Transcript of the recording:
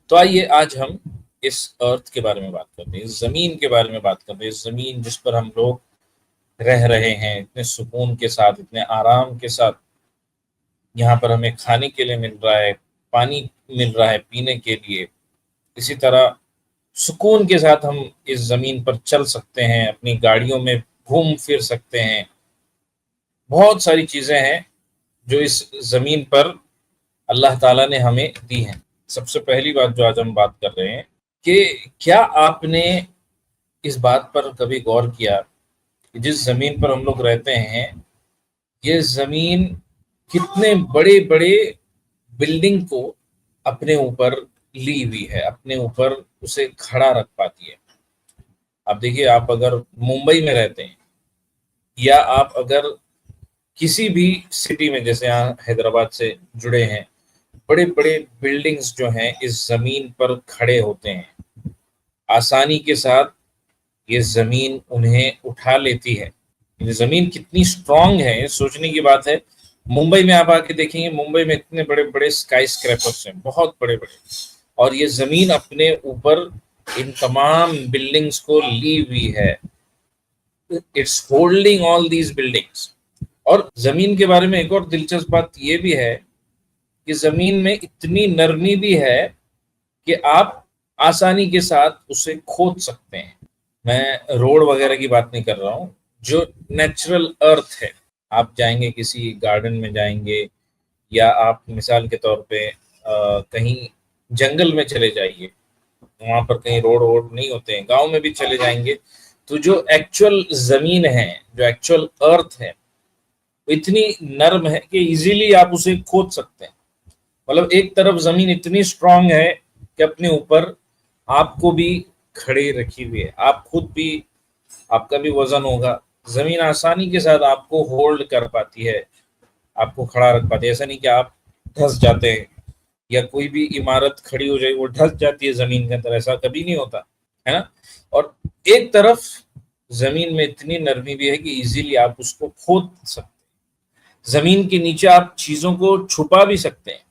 تو آئیے آج ہم اس ارتھ کے بارے میں بات کرتے ہیں، اس زمین کے بارے میں بات کرتے ہیں، اس زمین جس پر ہم لوگ رہ رہے ہیں اتنے سکون کے ساتھ، اتنے آرام کے ساتھ۔ یہاں پر ہمیں کھانے کے لیے مل رہا ہے، پانی مل رہا ہے پینے کے لیے، اسی طرح سکون کے ساتھ ہم اس زمین پر چل سکتے ہیں، اپنی گاڑیوں میں گھوم پھر سکتے ہیں۔ بہت ساری چیزیں ہیں جو اس زمین پر اللہ تعالیٰ نے ہمیں دی ہیں۔ سب سے پہلی بات جو آج ہم بات کر رہے ہیں کہ کیا آپ نے اس بات پر کبھی غور کیا کہ جس زمین پر ہم لوگ رہتے ہیں، یہ زمین کتنے بڑے بڑے بلڈنگ کو اپنے اوپر لی ہوئی ہے، اپنے اوپر اسے کھڑا رکھ پاتی ہے۔ آپ دیکھیے، آپ اگر ممبئی میں رہتے ہیں یا آپ اگر کسی بھی سٹی میں، جیسے یہاں حیدرآباد سے جڑے ہیں، بڑے بڑے بلڈنگز جو ہیں اس زمین پر کھڑے ہوتے ہیں، آسانی کے ساتھ یہ زمین انہیں اٹھا لیتی ہے۔ یہ زمین کتنی سٹرونگ ہے، یہ سوچنے کی بات ہے۔ ممبئی میں آپ آ کے دیکھیں گے، ممبئی میں اتنے بڑے بڑے اسکائی اسکریپرس ہیں، بہت بڑے بڑے، اور یہ زمین اپنے اوپر ان تمام بلڈنگز کو لی ہوئی ہے۔ It's holding all these buildings. اور زمین کے بارے میں ایک اور دلچسپ بات یہ بھی ہے کہ زمین میں اتنی نرمی بھی ہے کہ آپ آسانی کے ساتھ اسے کھود سکتے ہیں۔ میں روڈ وغیرہ کی بات نہیں کر رہا ہوں، جو نیچرل ارتھ ہے۔ آپ جائیں گے کسی گارڈن میں جائیں گے، یا آپ مثال کے طور پہ کہیں جنگل میں چلے جائیے، وہاں پر کہیں روڈ ووڈ نہیں ہوتے ہیں، گاؤں میں بھی چلے جائیں گے، تو جو ایکچوئل زمین ہے، جو ایکچوئل ارتھ ہے، وہ اتنی نرم ہے کہ ایزیلی آپ اسے کھود سکتے ہیں۔ مطلب ایک طرف زمین اتنی سٹرونگ ہے کہ اپنے اوپر آپ کو بھی کھڑے رکھی ہوئی ہے، آپ خود بھی، آپ کا بھی وزن ہوگا، زمین آسانی کے ساتھ آپ کو ہولڈ کر پاتی ہے، آپ کو کھڑا رکھ پاتی ہے۔ ایسا نہیں کہ آپ دھس جاتے ہیں یا کوئی بھی عمارت کھڑی ہو جائے وہ دھس جاتی ہے زمین کے اندر، ایسا کبھی نہیں ہوتا ہے نا۔ اور ایک طرف زمین میں اتنی نرمی بھی ہے کہ ایزیلی آپ اس کو کھود سکتے ہیں۔ زمین کے نیچے آپ چیزوں کو چھپا بھی سکتے ہیں۔